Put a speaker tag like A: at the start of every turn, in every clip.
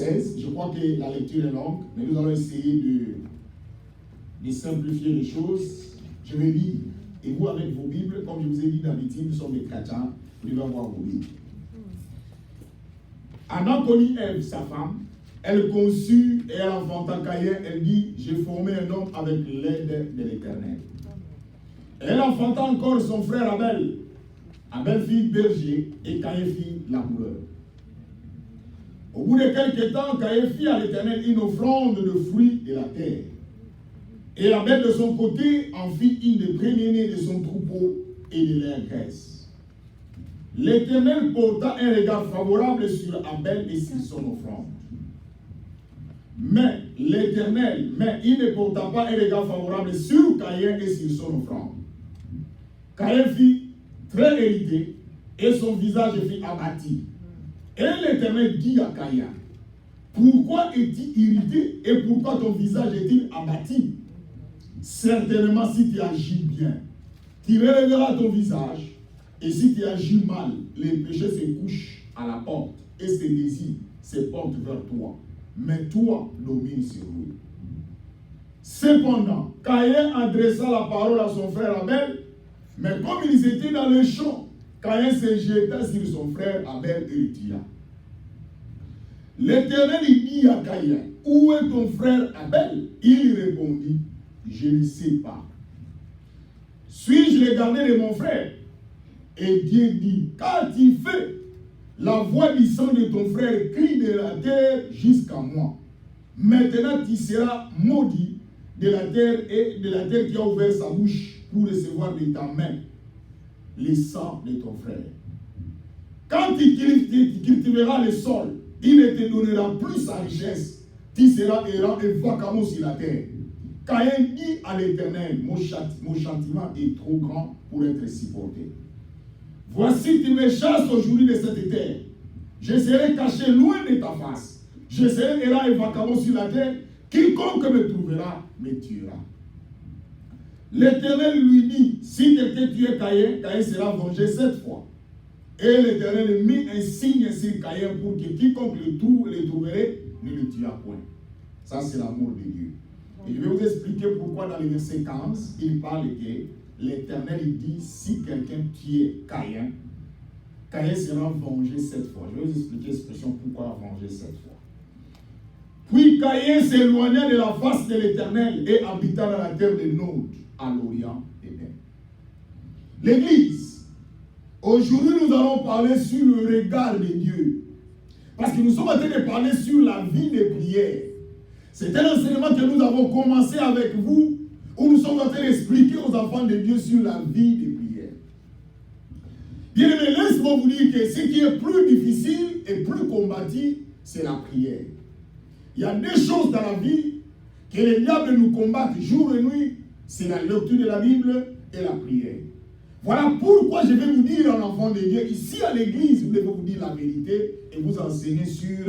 A: Je crois que la lecture est longue, mais nous allons essayer de simplifier les choses. Je vais lire. Et vous, avec vos Bibles, comme je vous ai dit d'habitude, nous sommes des chrétiens, vous devez avoir vos Bibles. Adam connut Ève, sa femme. Elle conçut et elle enfanta Caïn. Elle dit, j'ai formé un homme avec l'aide de l'Éternel. Elle enfanta encore son frère Abel. Abel fit berger et Caïn fit laboureur. Au bout de quelques temps, Caïn fit à l'Éternel une offrande de fruits de la terre. Et Abel de son côté en fit une des premiers-nés de son troupeau et de leur graisse. L'Éternel porta un regard favorable sur Abel et sur son offrande. Mais il ne porta pas un regard favorable sur Caïn et sur son offrande. Caïn fit très irrité et son visage fut abattu. Et l'Éternel dit à Caïn, pourquoi es-tu irrité et pourquoi ton visage est-il abattu? Certainement, si tu agis bien, tu relèveras ton visage, et si tu agis mal, les péchés se couchent à la porte, et ses désirs se portent vers toi. Mais toi, domine sur lui. Cependant, Caïn adressa la parole à son frère Abel, mais comme ils étaient dans le champ, Caïn se jeta sur son frère Abel et le tua. L'Éternel dit à Caïn, où est ton frère Abel? Il répondit, je ne sais pas. Suis-je le gardien de mon frère? Et Dieu dit, qu'as-tu fait? La voix du sang de ton frère crie de la terre jusqu'à moi. Maintenant tu seras maudit de la terre et de la terre qui a ouvert sa bouche pour recevoir de ta main le sang de ton frère. Quand tu cultiveras le sol, il ne te donnera plus sa richesse. Tu seras errant et vacamment sur la terre. Caïn dit à l'Éternel, mon châtiment est trop grand pour être supporté. Voici, tu me chasses aujourd'hui de cette terre. Je serai caché loin de ta face. Je serai errant et vacamment sur la terre. Quiconque me trouvera me tuera. L'Éternel lui dit, si quelqu'un tue Caïn, Caïn sera vengé 7 fois. Et l'Éternel mit un signe sur Caïn pour que quiconque le trouverait ne le tuera point. Ça, c'est l'amour de Dieu. Et je vais vous expliquer pourquoi dans le verset 15, il parle que l'Éternel dit, si quelqu'un tue Caïn, Caïn sera vengé 7 fois. Je vais vous expliquer l'expression pourquoi venger 7 fois. Puis Caïn s'éloigna de la face de l'Éternel et habita dans la terre de Nod, à l'Orient d'Éden. L'Église, aujourd'hui nous allons parler sur le regard de Dieu. Parce que nous sommes en train de parler sur la vie de prière. C'est un enseignement que nous avons commencé avec vous, où nous sommes en train d'expliquer aux enfants de Dieu sur la vie de prière. Bien aimé, laisse-moi vous dire que ce qui est plus difficile et plus combattu, c'est la prière. Il y a deux choses dans la vie que les diables nous combattent jour et nuit, c'est la lecture de la Bible et la prière. Voilà pourquoi je vais vous dire en enfant de Dieu, ici à l'église, vous devez vous dire la vérité et vous enseigner sur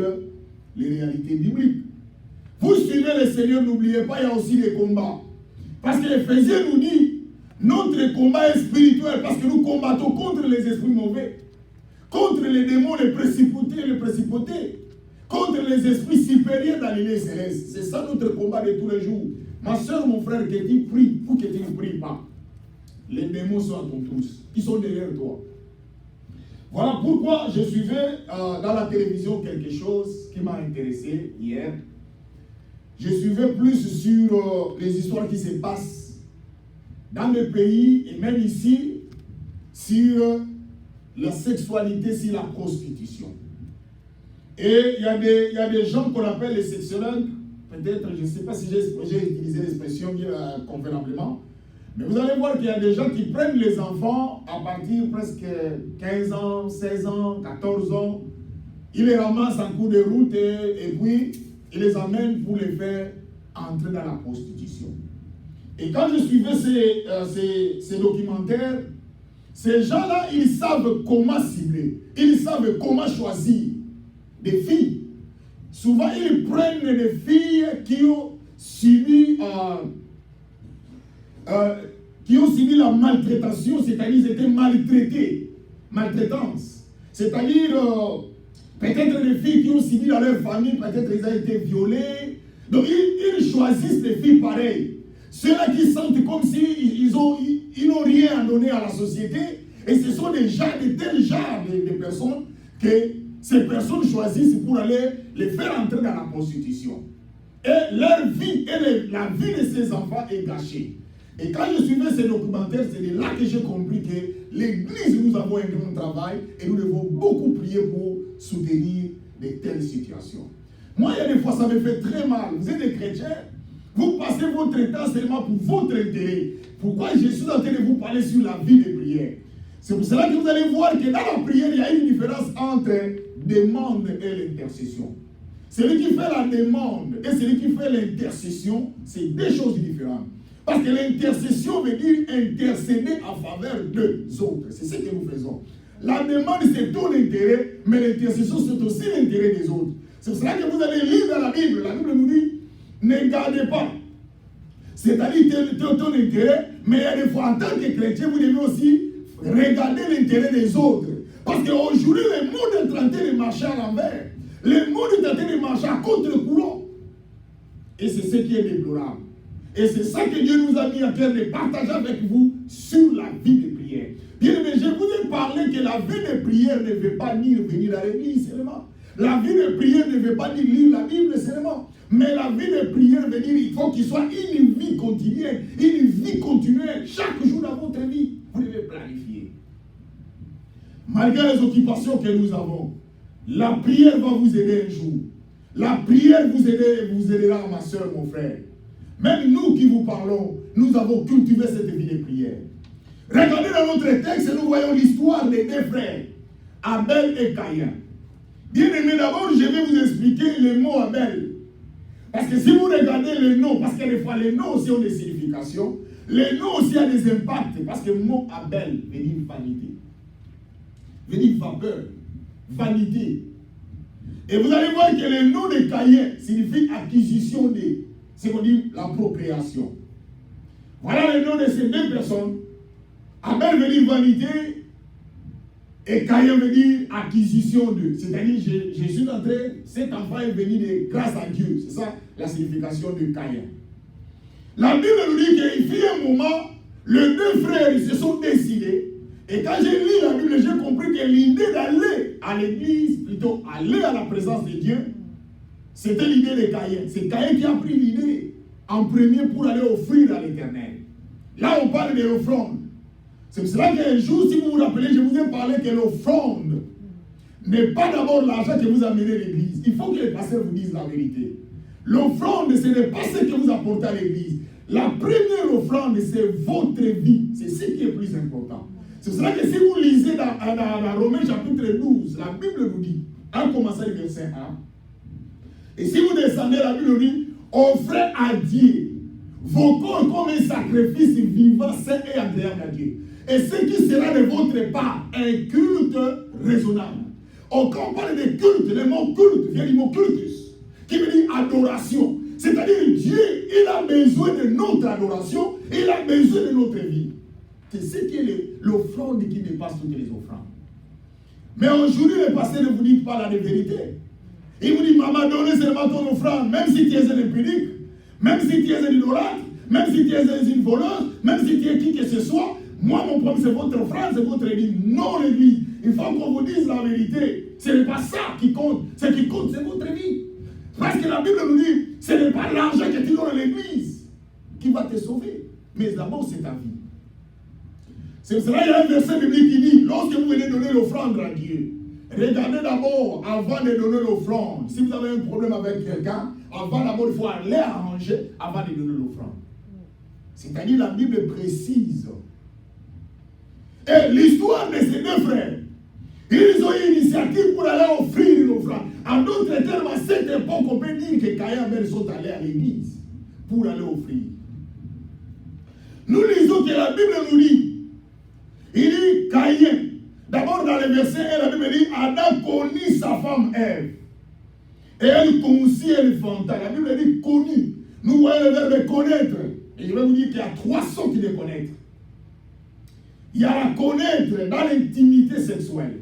A: les réalités bibliques. Vous suivez le Seigneur, n'oubliez pas, il y a aussi des combats. Parce que l'Éphésiens nous dit, notre combat est spirituel, parce que nous combattons contre les esprits mauvais, contre les démons, les principautés, contre les esprits supérieurs dans les lieux célestes. C'est ça notre combat de tous les jours. Ma soeur, mon frère, que tu pries ou que tu ne pries pas, les démons sont à ton trousse. Ils sont derrière toi. Voilà pourquoi je suivais dans la télévision quelque chose qui m'a intéressé hier. Je suivais plus sur les histoires qui se passent dans le pays et même ici sur la sexualité, sur la prostitution. Et il y a des gens qu'on appelle les sexologues, peut-être, je ne sais pas si j'ai utilisé l'expression convenablement, mais vous allez voir qu'il y a des gens qui prennent les enfants à partir de presque 15 ans, 16 ans, 14 ans, ils les ramassent en cours de route et puis ils les amènent pour les faire entrer dans la prostitution. Et quand je suivais ces documentaires, ces gens-là, ils savent comment cibler, ils savent comment choisir des filles. Souvent, ils prennent des filles qui ont subi la maltraitance, c'est-à-dire qu'ils étaient maltraitées. Maltraitance. C'est-à-dire, Peut-être des filles qui ont subi dans leur famille, peut-être ils ont été violées. Donc ils choisissent des filles pareilles. Ceux-là qui sentent comme s'ils n'ont rien à donner à la société. Et ce sont des tels genres de personnes que ces personnes choisissent pour aller les faire entrer dans la prostitution. Et leur vie, la vie de ces enfants est gâchée. Et quand je suivais ces documentaires, c'est de là que j'ai compris que l'Église, nous avons un grand travail et nous devons beaucoup prier pour soutenir de telles situations. Moi, il y a des fois, ça me fait très mal. Vous êtes des chrétiens, vous passez votre temps seulement pour votre intérêt. Pourquoi je suis en train de vous parler sur la vie de prière? C'est pour cela que vous allez voir que dans la prière, il y a une différence entre demande et l'intercession. Celui qui fait la demande et celui qui fait l'intercession, c'est deux choses différentes. Parce que l'intercession veut dire intercéder en faveur d'eux autres. C'est ce que nous faisons. La demande, c'est ton intérêt, mais l'intercession, c'est aussi l'intérêt des autres. C'est pour cela que vous allez lire dans la Bible. La Bible nous dit, ne gardez pas. C'est-à-dire ton intérêt, mais il y a des fois, en tant que chrétien, vous devez aussi regarder l'intérêt des autres. Parce qu'aujourd'hui, le monde est en train de marcher à l'envers. Le monde est en train de marcher à contre-courant. Et c'est ce qui est déplorable. Et c'est ça que Dieu nous a mis à cœur de partager avec vous sur la vie de prière. Bien aimé, je vous ai parlé que la vie de prière ne veut pas dire venir à l'église seulement. La vie de prière ne veut pas dire lire la Bible seulement. Mais la vie de prière veut dire qu'il faut qu'il soit une vie continuelle, une vie continuelle. Chaque jour dans votre vie, vous devez planifier. Malgré les occupations que nous avons, la prière va vous aider un jour. La prière vous aidera, ma soeur, mon frère. Même nous qui vous parlons, nous avons cultivé cette vie de prière. Regardez dans notre texte, nous voyons l'histoire des deux frères, Abel et Caïn. Bien aimé, d'abord, je vais vous expliquer le mot Abel. Parce que si vous regardez les noms, parce que des fois les noms aussi ont des significations, les noms aussi ont des impacts, parce que le mot Abel veut dire vanité, veut dire vapeur, vanité. Et vous allez voir que le nom de Caïn signifie acquisition de, c'est qu'on dit la procréation. Voilà le nom de ces deux personnes. Abel veut dire vanité et Caïn veut dire acquisition de. C'est-à-dire, je suis entré, cet enfant est venu de grâce à Dieu. C'est ça la signification de Caïn. La Bible nous dit qu'il fut un moment, les deux frères ils se sont décidés. Et quand j'ai lu la Bible, j'ai compris que l'idée d'aller à l'église, plutôt aller à la présence de Dieu, c'était l'idée de Caïn. C'est Caïn qui a pris l'idée en premier pour aller offrir à l'Éternel. Là, on parle de l'offrande. C'est pour cela qu'un jour, si vous vous rappelez, je vous ai parlé que l'offrande n'est pas d'abord l'argent que vous amenez à l'église. Il faut que les pasteurs vous disent la vérité. L'offrande, ce n'est pas ce que vous apportez à l'église. La première offrande, c'est votre vie. C'est ce qui est plus important. C'est pour cela que si vous lisez dans Romains chapitre 12, la Bible nous dit, en commençant le verset 1, et si vous descendez, la Bible nous dit, offrez à Dieu vos corps comme un sacrifice vivant, saint et agréable à Dieu. Et ce qui sera de votre part un culte raisonnable. Quand on parle de culte, le mot culte vient du mot cultus, qui veut dire adoration. C'est-à-dire Dieu, il a besoin de notre adoration, il a besoin de notre vie. C'est ce qui est l'offrande qui dépasse toutes les offrandes. Mais aujourd'hui, le pasteur ne vous dit pas la vérité. Il vous dit, maman, donnez seulement ton offrande, même si tu es un impunique, même si tu es un idolâtre, même si tu es une voleuse, même si tu es qui que ce soit. Moi, mon problème, c'est votre offrande, c'est votre église. Non, l'église. Il faut qu'on vous dise la vérité. Ce n'est pas ça qui compte. Ce qui compte, c'est votre vie. Parce que la Bible nous dit, ce n'est pas l'argent que tu donnes à l'église qui va te sauver. Mais d'abord, c'est ta vie. C'est pour cela qu'il y a un verset biblique qui dit, lorsque vous venez donner l'offrande à Dieu, regardez d'abord, avant de donner l'offrande, si vous avez un problème avec quelqu'un, avant d'abord, il faut aller arranger avant de donner l'offrande. C'est-à-dire, la Bible précise. Et l'histoire de ces deux frères, ils ont eu une initiative pour aller offrir l'offrande. En d'autres termes, à cette époque, on peut dire que Caïn et Abel sont allés à l'église pour aller offrir. Nous lisons que la Bible nous dit, il dit Caïn. D'abord dans le verset 1, la Bible dit Adam connut sa femme Ève. Et elle conçut, elle enfanta. La Bible dit connu. Nous voyons le verbe connaître. Et je vais vous dire qu'il y a trois sortes de connaître. Il y a la connaître dans l'intimité sexuelle.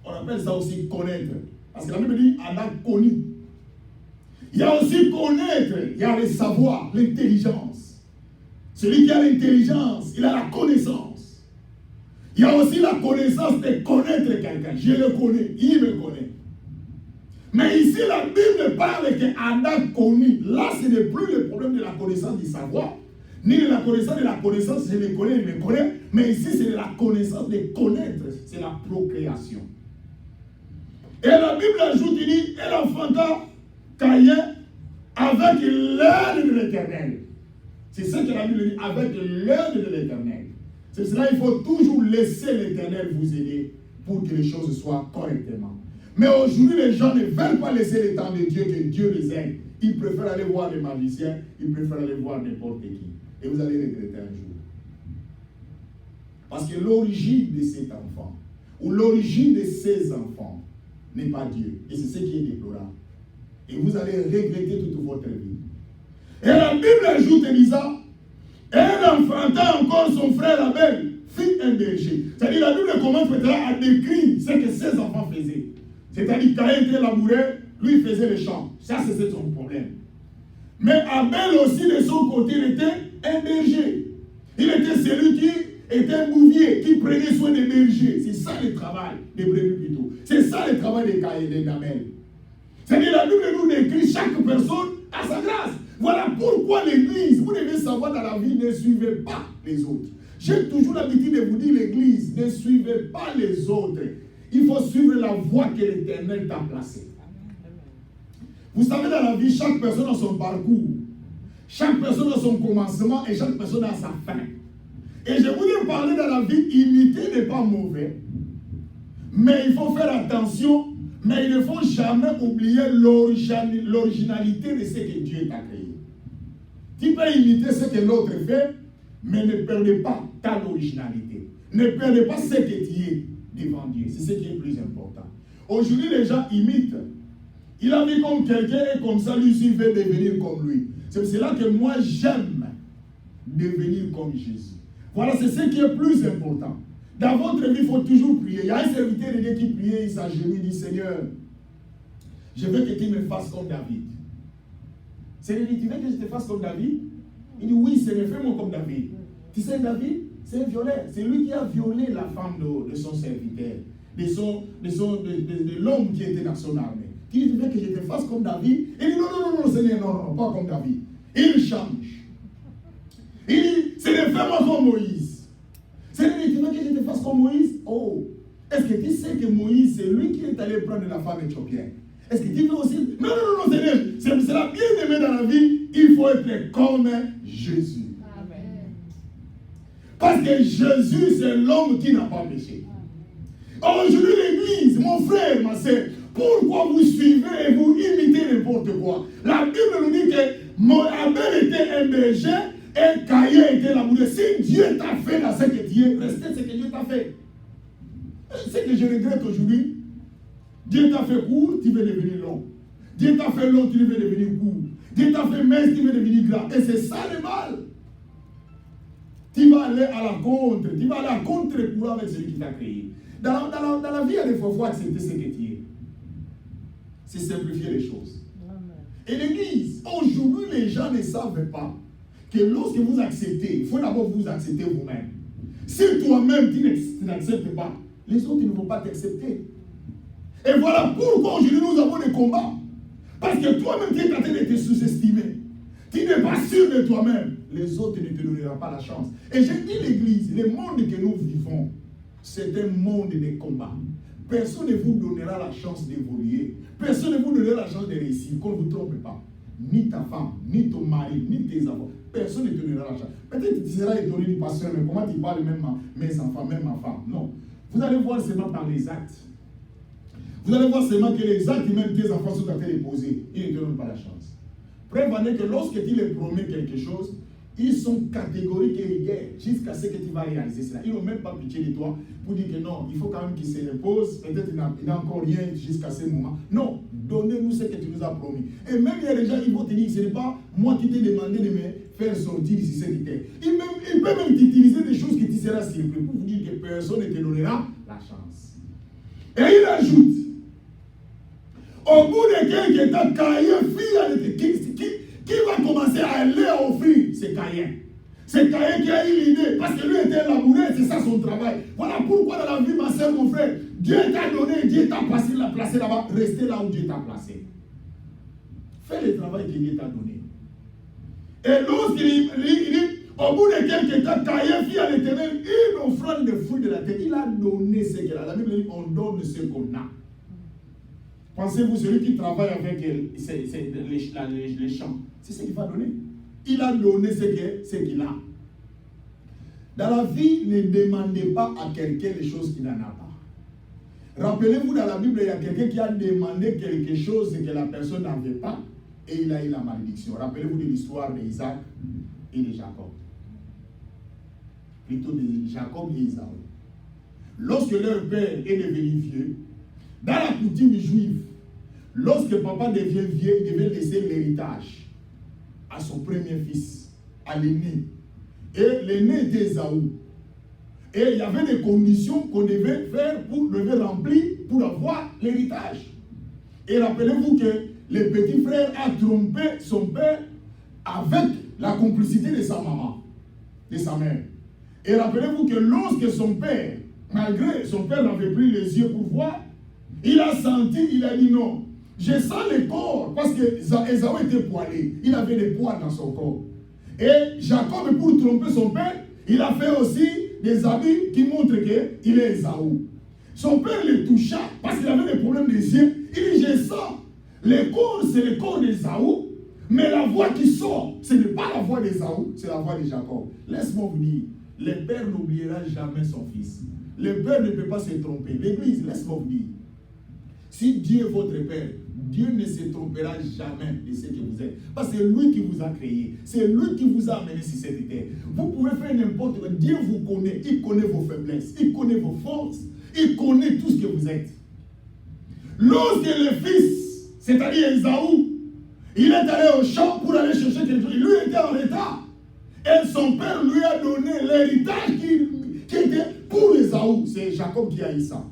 A: On appelle ça aussi connaître. Parce que la Bible dit Adam connu. Il y a aussi connaître, il y a le savoir, l'intelligence. Celui qui a l'intelligence, il a la connaissance. Il y a aussi la connaissance de connaître quelqu'un. Je le connais, il me connaît. Mais ici, la Bible parle qu'Adam connu. Là, ce n'est plus le problème de la connaissance du savoir, ni de la connaissance, je le connais, il me connaît. Mais ici, c'est de la connaissance de connaître. C'est la procréation. Et la Bible ajoute, il dit, elle enfanta Caïn avec l'aide de l'Éternel. C'est ce que la Bible dit, avec l'aide de l'Éternel. C'est cela, il faut toujours laisser l'Éternel vous aider pour que les choses soient correctement. Mais aujourd'hui, les gens ne veulent pas laisser le temps de Dieu, que Dieu les aide. Ils préfèrent aller voir les magiciens, ils préfèrent aller voir n'importe qui. Et vous allez regretter un jour. Parce que l'origine de cet enfant, ou l'origine de ces enfants, n'est pas Dieu. Et c'est ce qui est déplorable. Et vous allez regretter toute votre vie. Et la Bible ajoute, Elisa, elle enfanta encore son frère Abel, fit un berger. C'est-à-dire la Bible commence maintenant à décrire ce que ses enfants faisaient. C'est-à-dire Caïn était laboureur, lui faisait le champ. Ça, c'était son problème. Mais Abel aussi, de son côté, il était un berger. Il était celui qui était un bouvier, qui prenait soin des bergers. C'est ça le travail des brebis plutôt. C'est ça le travail des Caïn et d'Abel. C'est-à-dire la Bible nous décrit chaque personne à sa grâce. Voilà pourquoi l'Église, vous devez savoir dans la vie, ne suivez pas les autres. J'ai toujours l'habitude de vous dire, l'Église, ne suivez pas les autres. Il faut suivre la voie que l'Éternel t'a placée. Vous savez, dans la vie, chaque personne a son parcours. Chaque personne a son commencement et chaque personne a sa fin. Et je voulais parler dans la vie, imiter n'est pas mauvais. Mais il faut faire attention, mais il ne faut jamais oublier l'originalité de ce que Dieu t'a créé. Tu peux imiter ce que l'autre fait, mais ne perdez pas ta originalité. Ne perdez pas ce que tu es devant Dieu. C'est ce qui est le plus important. Aujourd'hui, les gens imitent. Il a vu comme quelqu'un et comme ça, lui aussi veut devenir comme lui. C'est pour cela que moi, j'aime devenir comme Jésus. Voilà, c'est ce qui est le plus important. Dans votre vie, il faut toujours prier. Il y a un serviteur de Dieu qui priait, il s'agenouille, il dit, Seigneur, je veux que tu me fasses comme David. Seigneur, tu veux que je te fasse comme David? Il dit, oui, Seigneur, fais-moi comme David. Tu sais, David, c'est un violeur. C'est lui qui a violé la femme de son serviteur, de l'homme qui était dans son armée. Tu dis, tu veux que je te fasse comme David? Il dit, non, Seigneur, non, pas comme David. Il change. Il dit, Seigneur, fais-moi comme Moïse. Seigneur, tu veux que je te fasse comme Moïse? Oh, est-ce que tu sais que Moïse, c'est lui qui est allé prendre la femme éthiopienne? Est-ce que tu veux aussi? Non, Seigneur, c'est la bien-aimée dans la vie, il faut être comme Jésus. Amen. Parce que Jésus, c'est l'homme qui n'a pas péché. Aujourd'hui, l'Église, mon frère, ma soeur, pourquoi vous suivez et vous imitez n'importe quoi? La Bible nous dit que Abel était un berger et Caïn était laboureur. Si Dieu t'a fait dans ce que tu es, restez ce que Dieu t'a fait. Ce que je regrette aujourd'hui, Dieu t'a fait court, tu veux devenir long. Dieu t'a fait long, tu veux devenir court. Dieu t'a fait mince, tu veux devenir grand. Et c'est ça le mal. Tu vas aller à la contre, tu vas aller à contre-courant avec celui qui t'a créé. Dans la vie, il faut accepter ce que tu es. C'est simplifier les choses. Et l'Église, aujourd'hui, les gens ne savent pas que lorsque vous acceptez, il faut d'abord vous accepter vous-même. Si toi-même tu n'acceptes pas, les autres ne vont pas t'accepter. Et voilà pourquoi aujourd'hui nous avons des combats. Parce que toi-même tu es en train de te sous-estimer. Tu n'es pas sûr de toi-même. Les autres ne te donneront pas la chance. Et j'ai dit l'Église, le monde que nous vivons, c'est un monde de combat. Personne ne vous donnera la chance d'évoluer. Personne ne vous donnera la chance de réussir. Qu'on ne vous trompe pas. Ni ta femme, ni ton mari, ni tes enfants. Personne ne te donnera la chance. Peut-être que tu seras étonné du pasteur, mais comment tu parles même à mes enfants, même ma femme? Non. Vous allez voir seulement par les actes. Vous allez voir seulement que les actes, même tes enfants sont en train de poser. Ils ne te donnent pas la chance. Preuve en est que lorsque tu leur promets quelque chose, ils sont catégoriques et rigueurs jusqu'à ce que tu vas réaliser cela. Ils n'ont même pas pitié de toi pour dire que non, il faut quand même qu'ils se reposent. Peut-être qu'il n'a encore rien jusqu'à ce moment. Non, donnez-nous ce que tu nous as promis. Et même il y a des gens qui vont te dire que ce n'est pas moi qui t'ai demandé de me faire sortir d'ici cette terre. Il peut même t'utiliser des choses que tu seras surpris pour vous dire que personne ne te donnera la chance. Et il ajoute, au bout de quelques temps, Caïn, qui va commencer à aller offrir? C'est Caïn. C'est Caïn qui a eu l'idée, parce que lui était labouré, c'est ça son travail. Voilà pourquoi dans la vie, ma soeur, mon frère, Dieu t'a donné, Dieu t'a placé là-bas, restez là où Dieu t'a placé. Fais le travail que Dieu t'a donné. Et lorsqu'il dit, au bout de quelques temps, Caïn fit à l'Éternel une offrande de fruits de la terre. Il a donné ce qu'il a. La Bible dit, on donne ce qu'on a. Pensez-vous, celui qui travaille avec les champs, c'est ce qu'il va donner. Il a donné ce qu'il a. Dans la vie, ne demandez pas à quelqu'un les choses qu'il n'en a pas. Rappelez-vous, dans la Bible, il y a quelqu'un qui a demandé quelque chose que la personne n'avait pas et il a eu la malédiction. Rappelez-vous de l'histoire d'Isaac et de Jacob. Plutôt de Jacob et Isaïe. Lorsque leur père est devenu vieux, dans la coutume juive, lorsque papa devient vieux, il devait laisser l'héritage à son premier fils, à l'aîné. Et l'aîné était Ésaü. Et il y avait des conditions qu'on devait remplir pour avoir l'héritage. Et rappelez-vous que le petit frère a trompé son père avec la complicité de sa maman, de sa mère. Et rappelez-vous que lorsque son père, malgré son père n'avait plus les yeux pour voir, il a senti, il a dit non. Je sens le corps, parce que Ésaü était poilé. Il avait des poils dans son corps. Et Jacob, pour tromper son père, il a fait aussi des habits qui montrent qu'il est Ésaü. Son père le toucha parce qu'il avait des problèmes des yeux. Il dit, je sens. Le corps, c'est le corps d'Ésaü, mais la voix qui sort, ce n'est pas la voix d'Ésaü, c'est la voix de Jacob. Laisse-moi vous dire, le père n'oubliera jamais son fils. Le père ne peut pas se tromper. L'église, laisse-moi vous dire, si Dieu est votre père, Dieu ne se trompera jamais de ce que vous êtes. Parce que c'est lui qui vous a créé. C'est lui qui vous a amené sur cette terre. Vous pouvez faire n'importe quoi. Dieu vous connaît. Il connaît vos faiblesses. Il connaît vos forces. Il connaît tout ce que vous êtes. Lorsque le fils, c'est-à-dire Ésaü, il est allé au champ pour aller chercher quelque chose, lui était en retard. Et son père lui a donné l'héritage qui était pour Ésaü. C'est Jacob qui a eu ça.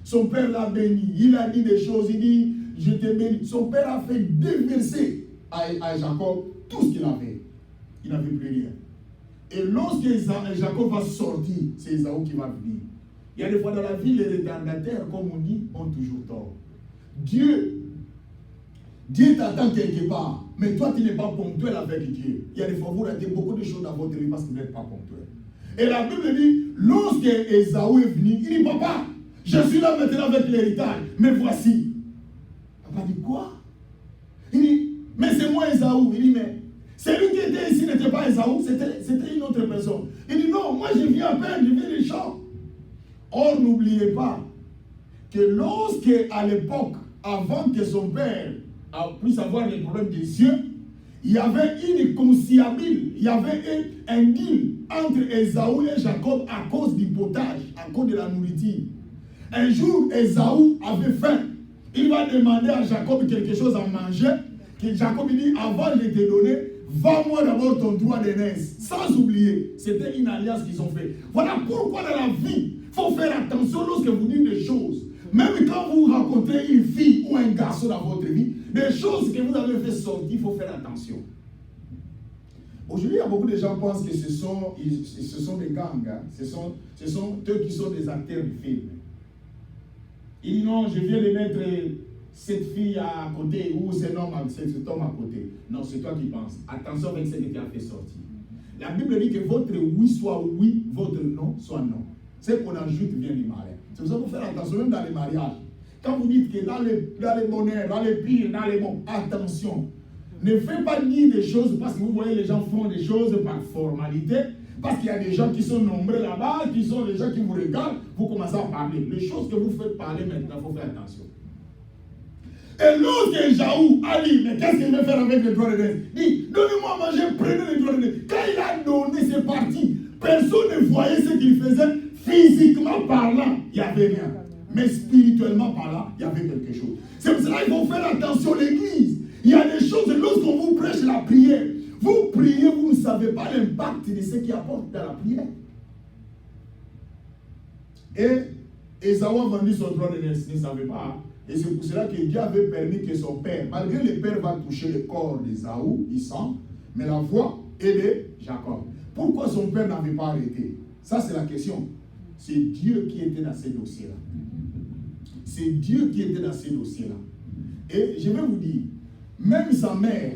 A: Son père l'a béni. Il a dit des choses. Il dit, je te bénis. Son père a fait déverser à Jacob tout ce qu'il avait. Il n'avait plus rien. Et lorsque Jacob va sortir, c'est Ésaü qui va venir. Il y a des fois dans la vie, les retardataires, comme on dit, ont toujours tort. Dieu t'attend quelque part, mais toi tu n'es pas ponctuel avec Dieu. Il y a des fois vous ratez beaucoup de choses dans votre vie parce que vous n'êtes pas ponctuel. Et la Bible dit, lorsque Ésaü est venu, il dit, papa, je suis là maintenant avec l'héritage, mais voici. Papa dit, quoi? Il dit, mais c'est moi Ésaü. Il dit, mais celui qui était ici n'était pas Ésaü, c'était une autre personne. Il dit, non, moi je viens à peine, je viens des champs. Or, n'oubliez pas que lorsque, à l'époque, avant que son père puisse avoir les problèmes des yeux, il y avait une conciliabule, il y avait un deal entre Ésaü et Jacob à cause du potage, à cause de la nourriture. Un jour, Ésaü avait faim. Il va demander à Jacob quelque chose à manger. Que Jacob dit, avant de te donner, va-moi d'abord ton droit d'aînesse. Sans oublier, c'était une alliance qu'ils ont fait. Voilà pourquoi dans la vie, il faut faire attention lorsque vous dites des choses. Même quand vous rencontrez une fille ou un garçon dans votre vie, des choses que vous avez fait sortir, il faut faire attention. Aujourd'hui, il y a beaucoup de gens qui pensent que ce sont des gangs. Hein. Ce sont eux qui sont des acteurs du film. Il dit non, je viens de mettre cette fille à côté ou cet homme à côté. Non, c'est toi qui penses. Attention avec ce que tu as fait sortir. La Bible dit que votre oui soit oui, votre non soit non. Ce qu'on ajoute vient du malin. C'est pour ça qu'il faut faire attention, même dans les mariages. Quand vous dites que dans les bonheurs, dans les pires, dans les bons, attention. Ne faites pas dire des choses parce que vous voyez les gens font des choses par formalité. Parce qu'il y a des gens qui sont nombreux là-bas, qui sont des gens qui vous regardent, vous commencez à parler. Les choses que vous faites parler maintenant, il faut faire attention. Et lorsque Ésaü a dit, mais qu'est-ce qu'il veut faire avec le droit de l'aînesse? Il dit, donnez-moi à manger, prenez le droit de l'aînesse. Quand il a donné ses parties, personne ne voyait ce qu'il faisait. Physiquement parlant, il n'y avait rien. Mais spirituellement parlant, il y avait quelque chose. C'est pour cela qu'il faut faire attention à l'église. Il y a des choses, lorsqu'on vous prêche la prière, vous priez, vous ne savez pas l'impact de ce qui apporte dans la prière. Et Ésaü a vendu son droit d'aînesse, il ne savait pas. Et c'est pour cela que Dieu avait permis que son père, malgré le père va toucher le corps d'Ésaü, il sent, mais la voix est de Jacob. Pourquoi son père n'avait pas arrêté? Ça, c'est la question. C'est Dieu qui était dans ces dossiers-là. C'est Dieu qui était dans ces dossiers-là. Et je vais vous dire, même sa mère,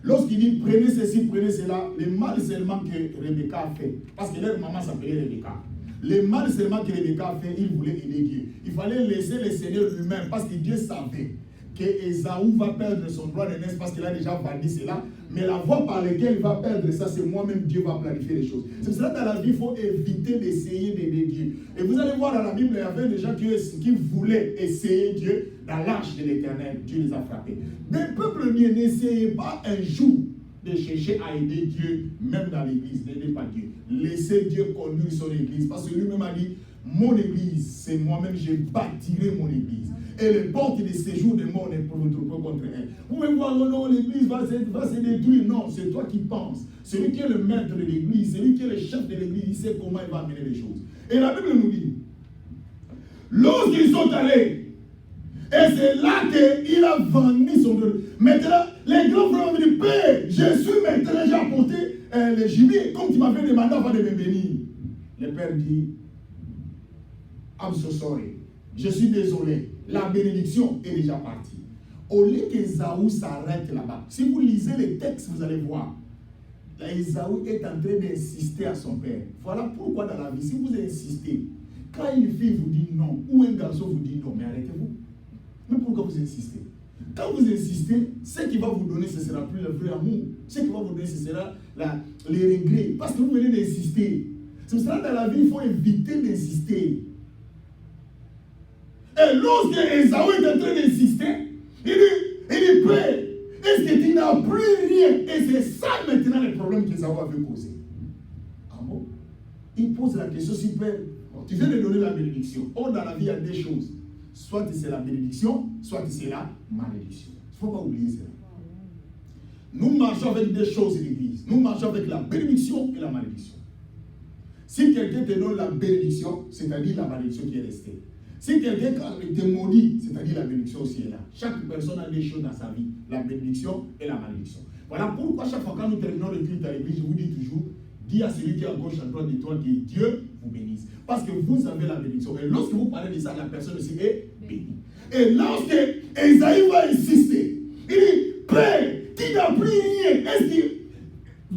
A: lorsqu'il dit prenez ceci, prenez cela, le mal seulement que Rebecca a fait, parce que leur maman s'appelait Rebecca, le mal seulement que Rebecca a fait, il voulait aider Dieu. Il fallait laisser le Seigneur lui-même, parce que Dieu savait que Ésaü va perdre son droit d'aînesse parce qu'il a déjà vendu cela, mais la voie par laquelle il va perdre ça, c'est moi-même, Dieu va planifier les choses. C'est pour cela que dans la vie, il faut éviter d'essayer d'aider Dieu. Et vous allez voir dans la Bible, il y avait des gens qui voulaient essayer Dieu dans l'arche de l'Éternel. Dieu les a frappés. Des peuples mieux, n'essayez pas un jour de chercher à aider Dieu, même dans l'église. N'aidez pas Dieu. Laissez Dieu conduire son église. Parce que lui-même a dit, mon église, c'est moi-même, je bâtirai mon église. Et les portes de séjour de mort ne pourront pas contre elle. Vous pouvez voir, oh non, l'église va se détruire. Non, c'est toi qui penses. Celui qui est le maître de l'église, celui qui est le chef de l'église, il sait comment il va amener les choses. Et la Bible nous dit, lorsqu'ils sont allés, et c'est là qu'il a vendu son Dieu. Maintenant, les grands frères ont dit, Père, Jésus maintenant, j'ai apporté le gibier, comme tu m'avais demandé avant de me bénir. Le Père dit, I'm so sorry. Je suis désolé. La bénédiction est déjà partie. Au lieu qu'Ésaü s'arrête là-bas, si vous lisez les textes, vous allez voir. Là, Ésaü est en train d'insister à son père. Voilà pourquoi dans la vie, si vous insistez, quand une fille vous dit non, ou un garçon vous dit non, mais arrêtez-vous. Mais pourquoi vous insistez? Quand vous insistez, ce qui va vous donner, ce sera plus le vrai amour. Ce qui va vous donner, ce sera les regrets. Parce que vous venez d'insister. C'est pour cela que dans la vie, il faut éviter d'insister. Et lorsque Ésaü est en train d'insister, il dit, Père, est-ce que tu n'as plus rien? Et c'est ça maintenant le problème qu'Ésaü avait causé. Ah bon? Il pose la question, si Père, tu viens de donner la bénédiction. Or, dans la vie, il y a deux choses. Soit c'est la bénédiction, soit c'est la malédiction. Il ne faut pas oublier cela. Nous marchons avec deux choses, l'église. Nous marchons avec la bénédiction et la malédiction. Si quelqu'un te donne la bénédiction, c'est-à-dire la malédiction qui est restée. Si quelqu'un te maudit, c'est-à-dire la bénédiction aussi est là. Chaque personne a des choses dans sa vie, la bénédiction et la malédiction. Voilà pourquoi chaque fois quand nous terminons le culte à l'église, je vous dis toujours, dis à celui qui est à gauche, à droite de toi, que Dieu vous bénisse. Parce que vous avez la bénédiction. Et lorsque vous parlez de ça, la personne aussi est bénie. Et lorsque Ésaü va insister, il dit, Père, tu n'as plus rien. Est-ce que,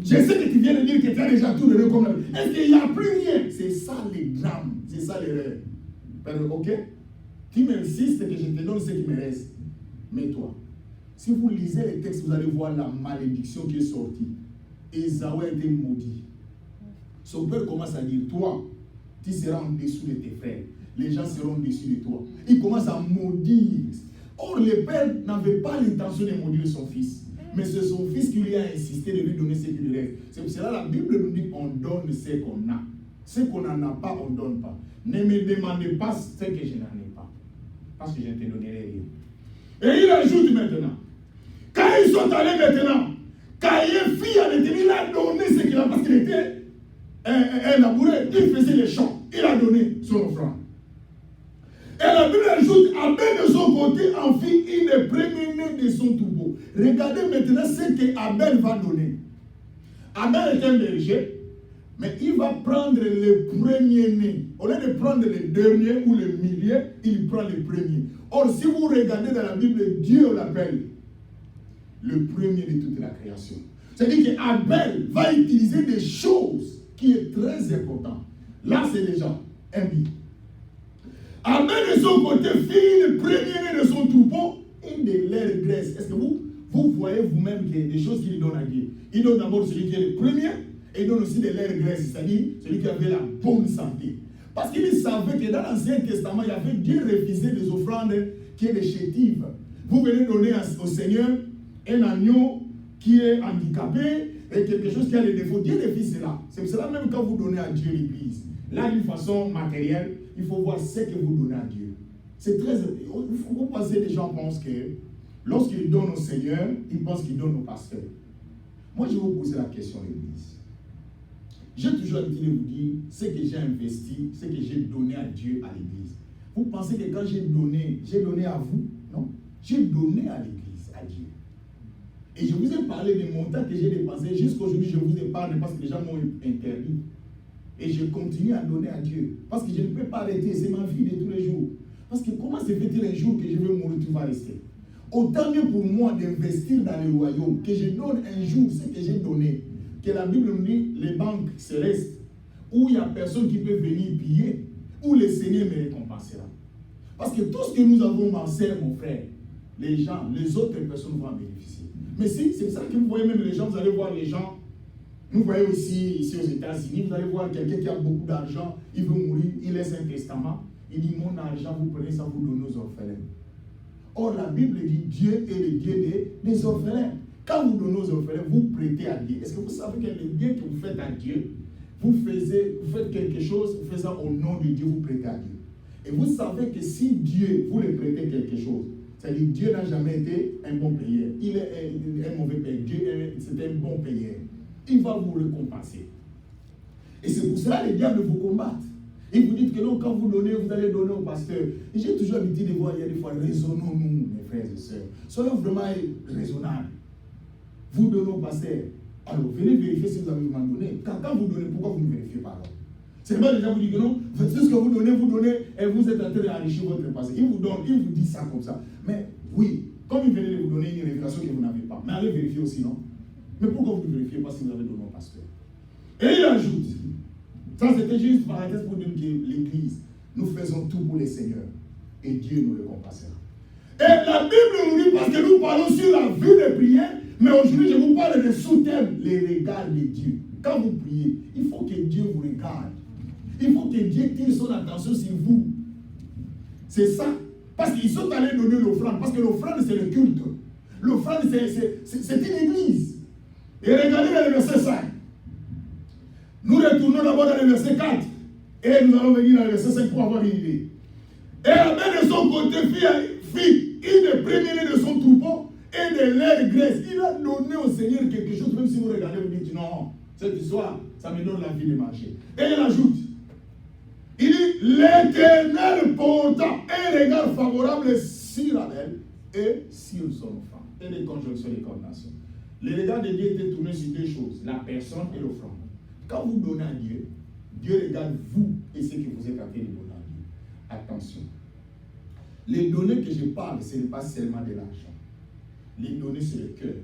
A: je sais que tu viens de dire que tu as déjà tout donné comme la vie. Est-ce qu'il n'y a plus rien? C'est ça le drame, c'est ça l'erreur. Ok? Tu m'insistes que je te donne ce qui me reste. Mais toi, si vous lisez les textes, vous allez voir la malédiction qui est sortie. Ésaü a été maudit. Son père commence à dire, toi, tu seras en dessous de tes frères. Les gens seront au-dessus de toi. Il commence à maudire. Or, le père n'avait pas l'intention de maudire son fils. Mais c'est son fils qui lui a insisté de lui donner ce qui lui reste. C'est pour cela que la Bible nous dit qu'on donne ce qu'on a. Ce qu'on n'en a pas, on ne donne pas. Ne me demandez pas ce que je n'en ai pas. Parce que je ne te donnerai rien. Et il ajoute maintenant. Quand ils sont allés maintenant, quand il fille à l'éternel, il a donné ce qu'il a. Parce qu'il était un laboureur. Il faisait les champs. Il a donné son offrande. Et la Bible ajoute, Abel de son côté en fit une première-né de son troupeau. Regardez maintenant ce que Abel va donner. Abel est un berger. Mais il va prendre le premier-né. Au lieu de prendre le dernier ou le milieu, il prend le premier. Or, si vous regardez dans la Bible, Dieu l'appelle le premier de toute la création. C'est-à-dire qu'Abel va utiliser des choses qui est très importantes. Là, c'est déjà un but. Abel de son côté fit le premier-né de son troupeau et de leur graisse. Est-ce que vous voyez vous-même qu'il y a des choses qu'il donne à Dieu? Il donne d'abord celui qui est le premier. Et donne aussi de l'air graisse, c'est-à-dire celui qui avait la bonne santé. Parce qu'il savait que dans l'Ancien Testament, il y avait Dieu refusé des offrandes qui est des chétives. Vous venez donner au Seigneur un agneau qui est handicapé et quelque chose qui a des défauts. Dieu refuse cela. C'est pour cela même quand vous donnez à Dieu l'Église, là d'une façon matérielle, il faut voir ce que vous donnez à Dieu. C'est très... Vous pensez, les gens pensent que lorsqu'ils donnent au Seigneur, ils pensent qu'ils donnent au pasteur. Moi, je vais vous poser la question, l'Église. J'ai toujours l'habitude de vous dire ce que j'ai investi, ce que j'ai donné à Dieu, à l'Église. Vous pensez que quand j'ai donné à vous? Non. J'ai donné à l'église, à Dieu. Et je vous ai parlé des montants que j'ai dépensés. Jusqu'aujourd'hui, je vous épargne parce que les gens m'ont interdit. Et je continue à donner à Dieu. Parce que je ne peux pas arrêter. C'est ma vie de tous les jours. Parce que comment se fait-il un jour que je vais mourir, tu vas rester? Autant mieux pour moi d'investir dans le royaume, que je donne un jour ce que j'ai donné. Que la Bible nous dit, les banques célestes, où il n'y a personne qui peut venir piller, où le Seigneur me récompensera. Parce que tout ce que nous avons, ma soeur, mon frère, les gens, les autres personnes vont en bénéficier. Mais si, c'est ça que vous voyez même les gens, vous allez voir les gens, nous voyons ici aux États-Unis, vous allez voir quelqu'un qui a beaucoup d'argent, il veut mourir, il laisse un testament, il dit, mon argent, vous prenez ça, vous donnez aux orphelins. Or, la Bible dit, Dieu est le Dieu des orphelins. Quand vous donnez aux orphelins, vous prêtez à Dieu. Est-ce que vous savez que le bien que vous faites à Dieu, vous faites quelque chose, vous faites ça au nom de Dieu, vous prêtez à Dieu. Et vous savez que si Dieu, vous lui prêtez quelque chose, c'est-à-dire Dieu n'a jamais été un bon payeur. Il est un mauvais payeur. Dieu, c'est un bon payeur. Il va vous récompenser. Et c'est pour cela que les diables vous combattent. Et vous dites que non, quand vous donnez, vous allez donner au pasteur. Et j'ai toujours l'habitude de voir, il y a des fois, raisonnons-nous, mes frères et sœurs. Soyons vraiment raisonnables. Vous donnez au pasteur. Alors, venez vérifier si vous avez vraiment donné. Quand vous donnez, pourquoi vous ne vérifiez pas alors? C'est pas déjà vous dit que non, faites tout ce que vous donnez, et vous êtes en train d'enrichir votre pasteur. Il vous donne, il vous dit ça comme ça. Mais oui, comme il venait de vous donner une révélation que vous n'avez pas, mais allez vérifier aussi, non? Mais pourquoi vous ne vérifiez pas si vous avez donné au pasteur? Et il ajoute, ça c'était juste parenthèse pour dire que l'Église, nous faisons tout pour le Seigneur et Dieu nous récompensera. Et la Bible nous dit, parce que nous parlons sur la vie de prière, mais aujourd'hui je vous parle de sous-thème, les regards de Dieu. Quand vous priez, il faut que Dieu vous regarde. Il faut que Dieu tire son attention sur vous. C'est ça. Parce qu'ils sont allés donner l'offrande. Parce que l'offrande, c'est le culte. L'offrande, c'est une église. Et regardez dans le verset 5. Nous retournons d'abord dans le verset 4. Et nous allons venir dans le verset 5 pour avoir une idée. Et Abel de son côté fit une des premières de son troupeau et de leur graisse. Il a donné au Seigneur quelque chose, même si vous regardez, vous dites non, cette histoire, ça me donne l'envie de marcher. Et il ajoute, il dit, l'Éternel porta un regard favorable sur Abel et sur son enfant. Et les conjonctions et les condamnations. Le regard de Dieu était tourné sur deux choses, la personne et l'offrande. Quand vous donnez à Dieu, Dieu regarde vous et ce que vous êtes en train de donner à Dieu. Attention. Les données que je parle, ce n'est pas seulement de l'argent. Les données, c'est le cœur.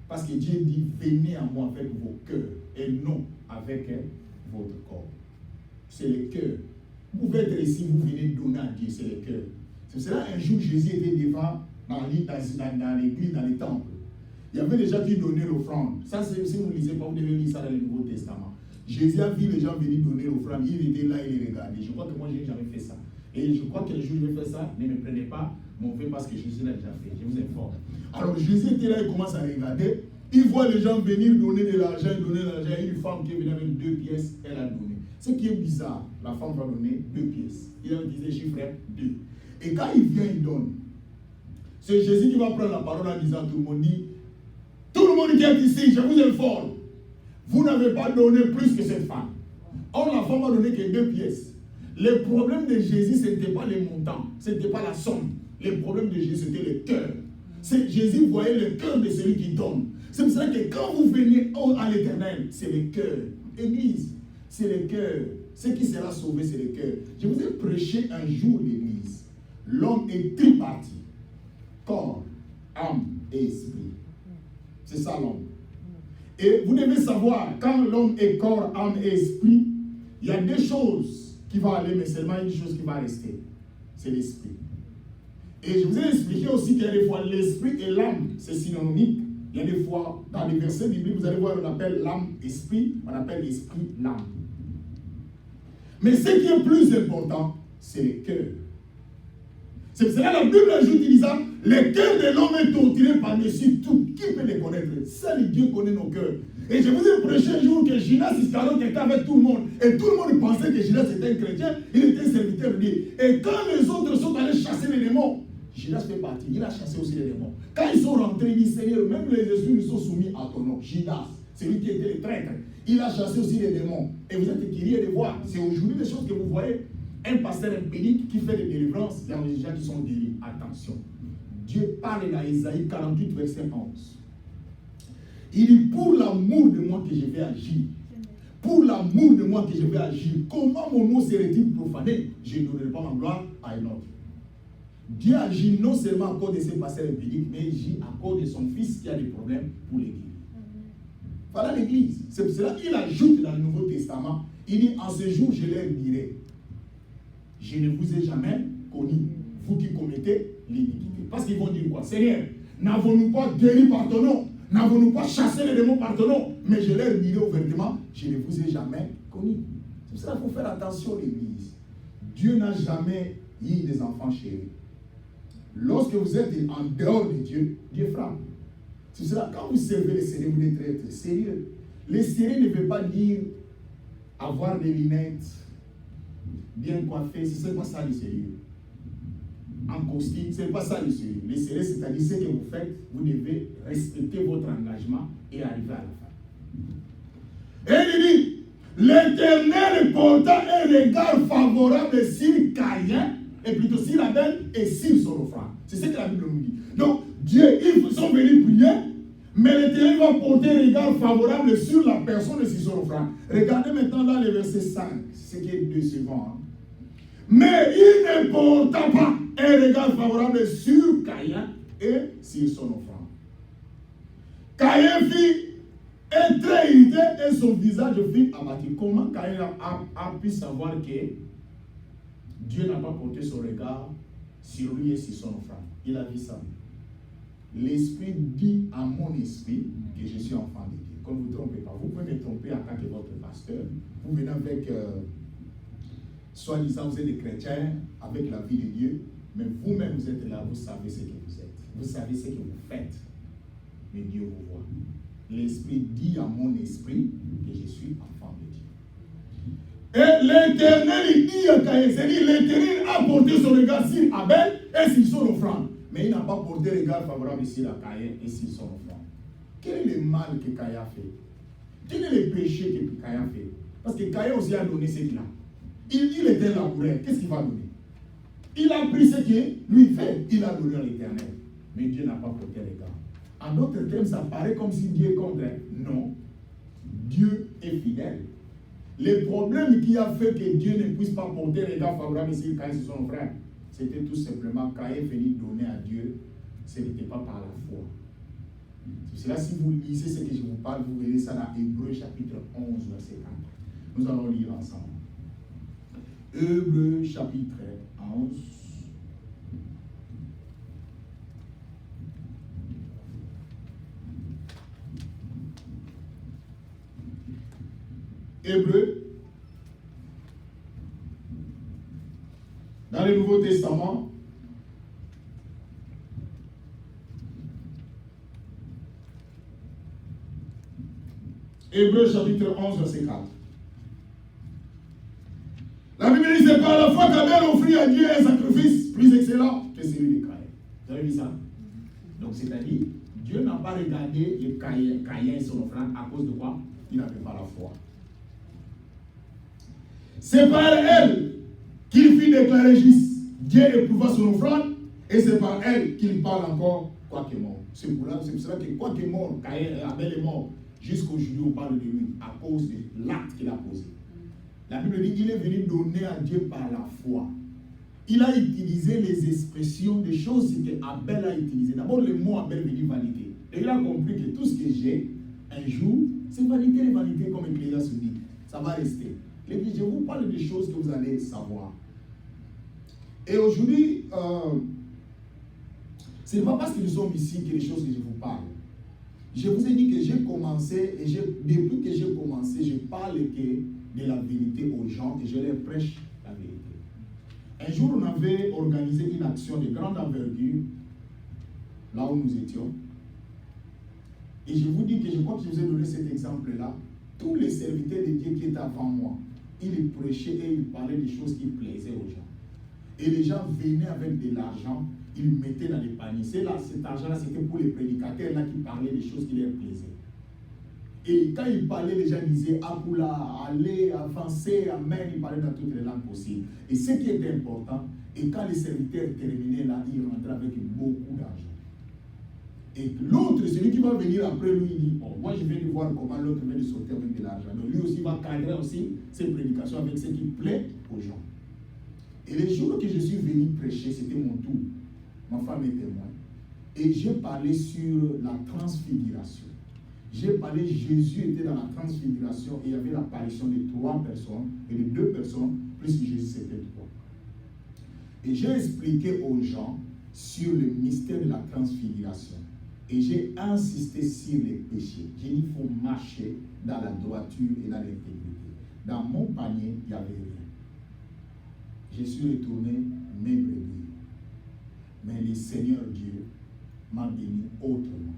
A: Parce que Dieu dit, venez à moi avec vos cœurs et non avec votre corps. C'est le cœur. Vous pouvez être ici, vous venez donner à Dieu, c'est le cœur. C'est cela, un jour, Jésus était devant dans l'église, dans les temples. Il y avait des gens qui donnaient l'offrande. Ça, si vous ne lisez pas, vous devez lire ça dans le Nouveau Testament. Jésus a vu les gens venir donner l'offrande. Il était là, il les regardait. Je crois que moi, je n'ai jamais fait ça. Et je crois que le jour où je vais faire ça, ne me prenez pas mon fait parce que Jésus l'a déjà fait. Je vous informe. Alors Jésus était là, il commence à regarder. Il voit les gens venir donner de l'argent, Une femme qui est venue avec 2 pièces, elle a donné. Ce qui est bizarre, la femme va donner 2 pièces. Il a utilisé le chiffre 2. Et quand il vient, il donne. C'est Jésus qui va prendre la parole en disant, tout le monde dit, tout le monde qui est ici, je vous informe, vous n'avez pas donné plus que cette femme. Or, la femme n'a donné que 2 pièces. Le problème de Jésus, ce n'était pas les montants, ce n'était pas la somme. Le problème de Jésus, c'était le cœur. Jésus voyait le cœur de celui qui donne. C'est pour ça que quand vous venez à l'Éternel, c'est le cœur. Église, c'est le cœur. Ce qui sera sauvé, c'est le cœur. Je vous ai prêché un jour l'Église. L'homme est tripartite. Corps, âme et esprit. C'est ça l'homme. Et vous devez savoir, quand l'homme est corps, âme et esprit, il y a 2 choses qui vont aller, mais seulement une chose qui va rester. C'est l'esprit. Et je vous ai expliqué aussi qu'il y a des fois l'esprit et l'âme, c'est synonyme. Il y a des fois, dans les versets bibliques, vous allez voir, on appelle l'âme esprit, on appelle l'esprit l'âme. Mais ce qui est plus important, c'est le cœur. C'est cela la Bible ajoute en disant, le cœur de l'homme est torturé par-dessus tout. Qui peut le connaître? Seul Dieu connaît nos cœurs. Et je vous ai prêché un jour que Judas Iscariot était avec tout le monde. Et tout le monde pensait que Judas était un chrétien. Il était un serviteur de Dieu. Et quand les autres sont allés chasser les démons, Judas fait partie. Il a chassé aussi les démons. Quand ils sont rentrés, il dit, Seigneur, même les esprits nous sont soumis à ton nom. Judas, c'est lui qui était le traître. Il a chassé aussi les démons. Et vous êtes curieux de voir. C'est aujourd'hui les choses que vous voyez. un pasteur empirique qui fait des délivrances, il y a des gens qui sont guéris. Attention. Dieu parle dans Isaïe 48, verset 11. Il dit, pour l'amour de moi que je vais agir, pour l'amour de moi que je vais agir, comment mon nom serait-il profané? Je ne donnerai pas ma gloire à un autre. Dieu agit non seulement à cause de ses pasteurs empiriques, mais il agit à cause de son fils qui a des problèmes pour l'église. Voilà l'église. C'est pour cela qu'il ajoute dans le Nouveau Testament, il dit, en ce jour, je leur dirai, je ne vous ai jamais connu, vous qui commettez l'iniquité. Parce qu'ils vont dire quoi? Seigneur, n'avons-nous pas guéri par ton nom? N'avons-nous pas chassé les démons par ton nom? Mais je leur dirai ouvertement, je ne vous ai jamais connu. C'est pour cela qu'il faut faire attention à l'église. Dieu n'a jamais eu des enfants chéris. Lorsque vous êtes en dehors de Dieu, Dieu frappe. C'est cela, quand vous servez le Seigneur, vous devez être sérieux. Le sérieux ne veut pas dire avoir des lunettes, bien coiffées, ce n'est pas ça le sérieux. En costume, ce n'est pas ça le sérieux. Le sérieux, c'est-à-dire ce que vous faites, vous devez respecter votre engagement et arriver à la fin. Et il dit, l'Éternel porta un regard favorable sur Caïn, et plutôt sur Abel et sur son offrande. C'est ce que la Bible nous dit. Donc, Dieu, ils sont venus prier, mais l'Éternel va porter un regard favorable sur la personne et sur son offrande. Regardez maintenant dans le verset 5, ce qui est décevant. Mais il ne porta pas un regard favorable sur Caïn et sur son offrande. Caïn fit un très irrité et son visage fut abattu. Comment Caïn a pu savoir que Dieu n'a pas porté son regard sur lui et sur son offrande? Il a dit ça. L'Esprit dit à mon esprit que je suis enfant de Dieu. Comme vous ne trompez pas, vous pouvez me tromper en tant que votre pasteur. Vous venez avec, soi-disant, vous êtes des chrétiens, avec la vie de Dieu, mais vous-même, vous êtes là, vous savez ce que vous êtes. Vous savez ce que vous faites. Mais Dieu vous voit. L'Esprit dit à mon esprit que je suis enfant de Dieu. Et l'Éternel, il dit à Caïn, c'est-à-dire l'Éternel a porté son regard sur Abel et sur son offrande. Mais il n'a pas porté regard favorable sur Caïn et sur son offrande. Quel est le mal que Caïn a fait? Quel est le péché que Caïn a fait? Parce que Caïn aussi a donné ce qu'il a. Il était laboureur. Qu'est-ce qu'il va donner? Il a pris ce que lui fait. Il a donné à l'Éternel. Mais Dieu n'a pas porté regard. En d'autres termes, ça paraît comme si Dieu est contre. Non. Dieu est fidèle. Le problème qui a fait que Dieu ne puisse pas porter regard favorable sur Caïn et son frère, c'était tout simplement Caïn venait donner à Dieu, ce n'était pas par la foi. C'est cela, si vous lisez ce que je vous parle, vous verrez ça dans Hébreux chapitre 11, verset 4. Nous allons lire ensemble. Hébreux chapitre 11. Hébreux, dans le Nouveau Testament, Hébreux chapitre 11, verset 4. La Bible dit, c'est par la foi qu'Abel offrit à Dieu un sacrifice plus excellent que celui de Caïn. Vous avez vu ça? Donc, c'est-à-dire, Dieu n'a pas regardé les Caïn et son offrande à cause de quoi? Il n'avait pas la foi. C'est par elle qu'il fit déclarer juste. Dieu éprouva son offrande et c'est par elle qu'il parle encore quoique mort. C'est pour cela que quoique mort, Abel est mort. Jusqu'aujourd'hui, on parle de lui à cause de l'acte qu'il a posé. La Bible dit qu'il est venu donner à Dieu par la foi. Il a utilisé les expressions des choses que Abel a utilisées. D'abord, le mot Abel veut dire vanité. Et il a compris que tout ce que j'ai, un jour, c'est vanité, les vanités, comme Ecclésiaste se dit. Ça va rester. Je vous parle des choses que vous allez savoir. Et aujourd'hui, ce n'est pas parce que nous sommes ici que les choses que je vous parle. Je vous ai dit que j'ai commencé, et depuis que j'ai commencé, je parle que de la vérité aux gens, et je leur prêche la vérité. Un jour, on avait organisé une action de grande envergure, là où nous étions. Et je vous dis que je crois que je vous ai donné cet exemple-là. Tous les serviteurs de Dieu qui étaient avant moi, ils prêchaient et ils parlaient des choses qui plaisaient aux gens. Et les gens venaient avec de l'argent, ils mettaient dans les paniers. Cet argent-là, c'était pour les prédicateurs là, qui parlaient des choses qui leur plaisaient. Et quand il parlait, les gens disaient Akula, allez, avancez, amen. Il parlait dans toutes les langues possibles. Et ce qui était important, et quand les serviteurs terminaient là, ils rentraient avec beaucoup d'argent. Et l'autre, celui qui va venir après lui, il dit, bon, moi je viens de voir comment l'autre vient de sortir avec de l'argent. Donc lui aussi va cadrer aussi ses prédications avec ce qui plaît aux gens. Et les jours que je suis venu prêcher, c'était mon tour. Ma femme est témoin. Et j'ai parlé sur la transfiguration. J'ai parlé, Jésus était dans la transfiguration et il y avait l'apparition de 3 personnes et de 2 personnes, plus Jésus c'était 3. Et j'ai expliqué aux gens sur le mystère de la transfiguration. Et j'ai insisté sur les péchés. J'ai dit qu'il faut marcher dans la droiture et dans l'intégrité. Dans mon panier, il n'y avait rien. Je suis retourné mes brebis. Mais le Seigneur Dieu m'a béni autrement.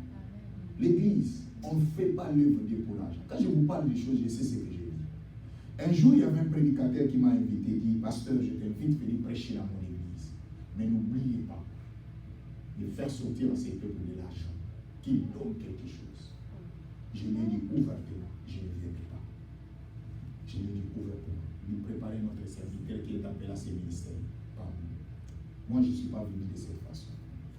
A: L'église, on ne fait pas l'œuvre de Dieu pour l'argent. Quand je vous parle des choses, je sais ce que je dis. Un jour, il y avait un prédicateur qui m'a invité, il dit, pasteur, je t'invite à venir prêcher dans mon église. Mais n'oubliez pas de faire sortir à ces peuples de l'argent, qu'ils donnent quelque chose. Je lui ai dit ouvertement, je ne viendrai pas. Je lui ai dit ouvertement, nous préparer notre serviteur qui est appelé à ses ministères. Moi, je ne suis pas venu de cette façon.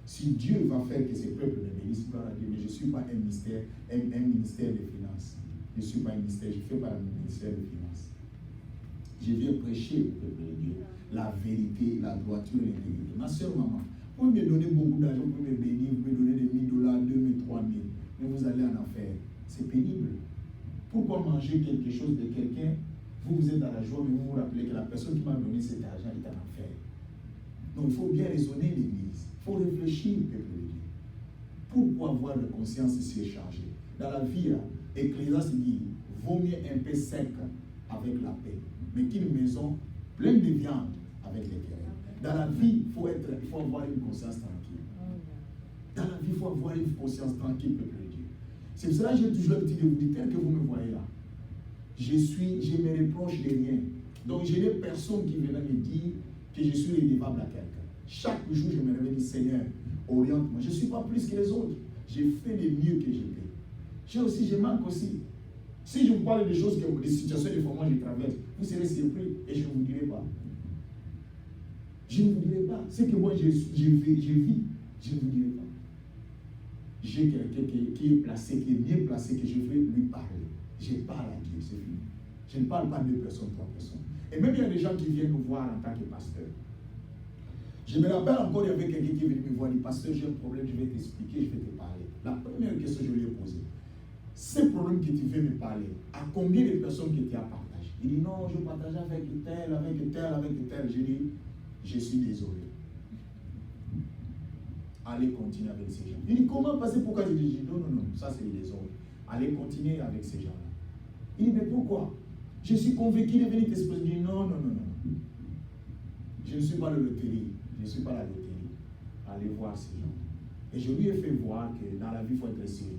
A: Si Dieu va faire que ces peuples me bénissent, gloire à Dieu, mais je ne suis pas un ministère des finances. Je ne suis pas un ministère, je ne fais pas un ministère des finances. Je viens prêcher au peuple de Dieu la vérité, la droiture et l'intégrité. Ma soeur, maman, vous pouvez me donner beaucoup d'argent, vous pouvez me bénir, vous pouvez me donner des $1000, 2000, 3000, mais vous allez en enfer. C'est pénible. Pourquoi manger quelque chose de quelqu'un, vous êtes dans la joie, mais vous vous rappelez que la personne qui m'a donné cet argent est en enfer. Donc il faut bien raisonner l'Église. Il faut réfléchir, peuple de Dieu. Pourquoi avoir de conscience si échanger? Dans la vie, Ecclésiaste dit, vaut mieux un peu sec avec la paix, mais qu'une maison pleine de viande avec les querelles. Dans la vie, il faut avoir une conscience tranquille. Dans la vie, il faut avoir une conscience tranquille, peuple de Dieu. C'est pour cela que j'ai toujours l'habitude de vous dire, tel que vous me voyez là, je me reproche de rien. Donc, je n'ai personne qui viendra me dire que je suis redevable à quelqu'un. Chaque jour, je me réveille et dis, Seigneur, oriente-moi. Je ne suis pas plus que les autres. J'ai fait le mieux que j'ai fait. Je manque aussi. Si je vous parle des choses, des situations de moi je traverse, vous serez surpris et je ne vous dirai pas. Je ne vous dirai pas. Ce que moi je vis, je ne vous dirai pas. J'ai quelqu'un qui est placé, qui est bien placé, que je vais lui parler. Je parle à Dieu, c'est fini. Je ne parle pas de 2 personnes, 3 personnes. Et même il y a des gens qui viennent nous voir en tant que pasteur. Je me rappelle encore, il y avait quelqu'un qui est venu me voir, il dit, pasteur, j'ai un problème, je vais t'expliquer, je vais te parler. La première question que je lui ai posée, ce problème que tu veux me parler, à combien de personnes que tu as partagé? Il dit, non, je partage avec tel, avec tel, avec tel. J'ai dit, je suis désolé. Allez continuer avec ces gens. Il dit, comment passer? Pourquoi? Je dis, non, ça c'est les autres. Allez continuer avec ces gens-là. Il dit, mais pourquoi? Je suis convaincu de venir t'exposer. Je dis, non. Je ne suis pas le loterie. Je ne suis pas la loterie. Allez voir ces gens. Et je lui ai fait voir que dans la vie, il faut être sérieux.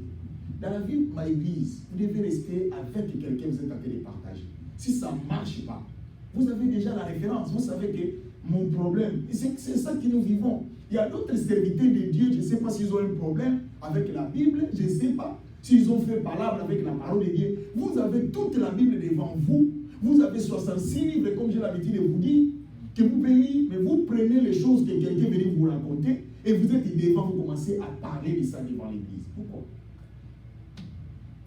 A: Dans la vie, ma église, vous devez rester avec quelqu'un que vous êtes en train de partager. Si ça ne marche pas, vous avez déjà la référence. Vous savez que mon problème, c'est ça que nous vivons. Il y a d'autres serviteurs de Dieu, je ne sais pas s'ils ont un problème avec la Bible, je ne sais pas s'ils ont fait parole avec la parole de Dieu. Vous avez toute la Bible devant vous. Vous avez 66 livres, comme j'ai l'habitude de vous dire, que vous pouvez lire, mais vous prenez les choses que quelqu'un vient vous raconter et vous êtes devant, vous commencez à parler de ça devant l'église. Pourquoi?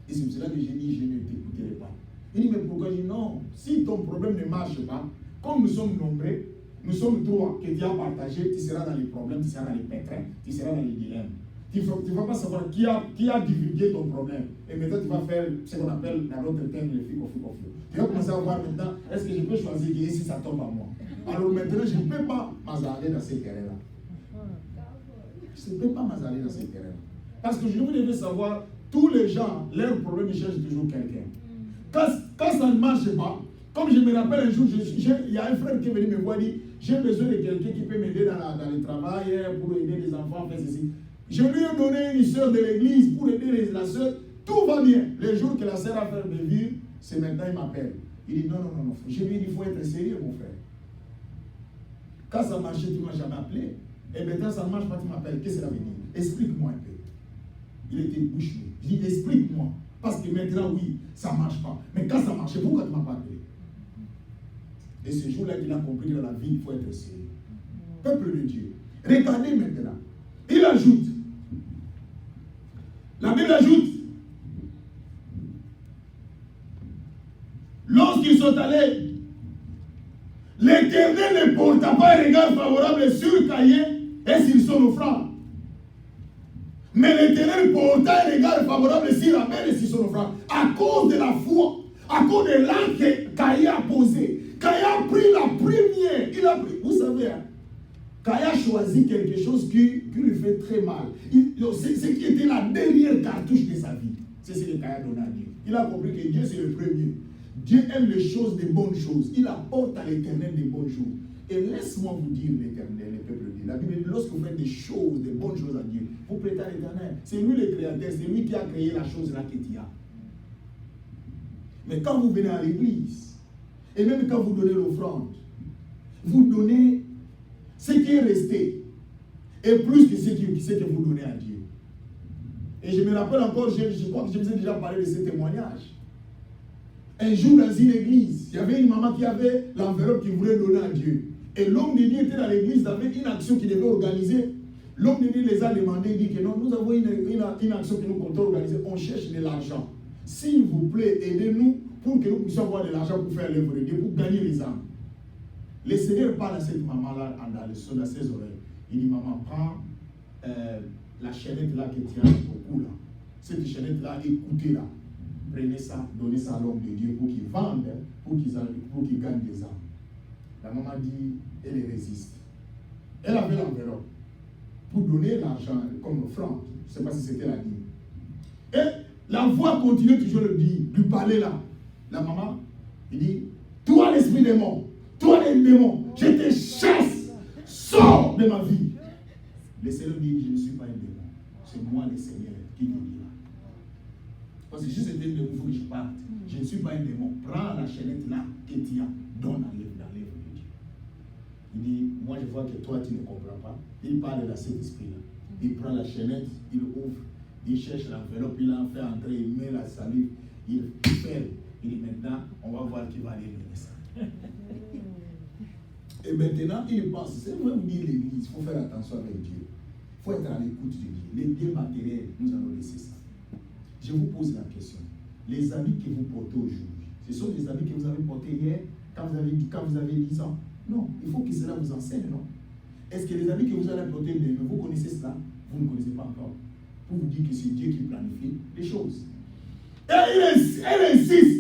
A: Et c'est pour cela que j'ai dit, je ne t'écouterai pas. Il dit, mais pourquoi? Je dis, non, si ton problème ne marche pas, comme nous sommes nombreux, nous sommes 3 que tu as partagé, tu seras dans les problèmes, tu seras dans les pétrins, tu seras dans les dilemmes. Tu ne vas pas savoir qui a divulgué ton problème. Et maintenant, tu vas faire ce qu'on appelle dans l'autre terme le fico. Tu vas commencer à voir maintenant, est-ce que je peux choisir qui est si ça tombe à moi? Alors maintenant, je ne peux pas m'azarder dans ces terrains-là. Je ne peux pas m'azarder dans ces terrains-là. Parce que vous devez savoir, tous les gens, leurs problèmes, ils cherchent toujours quelqu'un. Quand ça ne marche pas, comme je me rappelle un jour, il y a un frère qui est venu me voir et dit, j'ai besoin de quelqu'un qui peut m'aider dans le travail, pour aider les enfants, faire ceci. Je lui ai donné une soeur de l'église pour aider la soeur. Tout va bien. Les jours que la soeur a fait de vie, c'est maintenant il m'appelle. Il dit non. Je lui ai dit, il faut être sérieux, mon frère. Quand ça marchait, tu ne m'as jamais appelé. Et maintenant, ça ne marche pas, tu m'appelles. Qu'est-ce que ça veut dire? Explique-moi un peu. Il était bouche bée. Je dis, explique-moi. Parce que maintenant, oui, ça ne marche pas. Mais quand ça marchait, pourquoi tu ne m'as pas appelé? Et ce jour-là, il a compris que dans la vie, il faut être sérieux. Peuple de Dieu. Regardez maintenant. Il ajoute. La Bible ajoute. Lorsqu'ils sont allés, l'Éternel ne porta pas un regard favorable sur Caïn et sur son offrande. Mais l'Éternel porta un regard favorable sur Abel et sur son offrande. À cause de la foi, à cause de l'acte que Caïn a posé. Caïn a pris la première. Il a pris, vous savez, hein, Caïn a choisi quelque chose qui lui fait très mal. C'est ce qui était la dernière cartouche de sa vie. C'est ce que Caïn a donné à Dieu. Il a compris que Dieu c'est le premier. Dieu aime les choses, des bonnes choses. Il apporte à l'Éternel des bonnes choses. Et laisse-moi vous dire, l'Éternel, le peuple de Dieu. La Bible dit, lorsque vous faites des choses, des bonnes choses à Dieu, vous prêtez à l'Éternel. C'est lui le créateur, c'est lui qui a créé la chose là qu'il y a. Mais quand vous venez à l'église, et même quand vous donnez l'offrande, vous donnez ce qui est resté, et plus que ce que vous donnez à Dieu. Et je me rappelle encore, je crois que je vous ai déjà parlé de ce témoignage. Un jour dans une église, il y avait une maman qui avait l'enveloppe qu'il voulait donner à Dieu. Et l'homme de Dieu était dans l'église, il avait une action qu'il devait organiser. L'homme de Dieu les a demandé, il dit que non, nous avons une action que nous comptons organiser, on cherche de l'argent. S'il vous plaît, aidez-nous pour que nous puissions avoir de l'argent pour faire l'œuvre de Dieu, pour gagner les âmes. Le Seigneur parle à cette maman-là dans ses oreilles. Il dit, maman, prends la chaînette là qui tient au cou là. Cette chaînette-là, écoutez-la. Prenez ça, donnez ça à l'homme de Dieu pour qu'il vende, pour qu'il gagne des âmes. La maman dit, elle résiste. Elle avait l'enveloppe pour donner l'argent comme offrande. Je ne sais pas si c'était la dîme. Et la voix continue toujours de lui parler là. La maman, il dit, toi l'esprit démon, toi les démons, je te chasse, sors de ma vie. Le Seigneur dit, je ne suis pas un démon, c'est moi le Seigneur qui te dit là. Parce que si c'était un démon, il faut que je parte. Je ne suis pas un démon. Prends la chaînette là que tu as, donne dans l'œuvre de Dieu. Il dit, moi je vois que toi tu ne comprends pas. Il parle de cet esprit-là. Il prend la chaînette, il ouvre, il cherche l'enveloppe, il en fait entrer, il met la salive, il fait. Il dit maintenant, on va voir qui va aller donner ça. Et maintenant, il pense, c'est vrai vous dire l'église, il faut faire attention avec Dieu. Il faut être à l'écoute de Dieu. Les biens matériels, nous allons laisser ça. Je vous pose la question. Les habits que vous portez aujourd'hui, ce sont des habits que vous avez portés hier, quand vous avez 10 ans? Non, il faut que cela vous enseigne, non? Est-ce que les habits que vous allez porter demain, vous connaissez cela? Vous ne connaissez pas encore. Pour vous dire que c'est Dieu qui planifie les choses. Et elle insiste.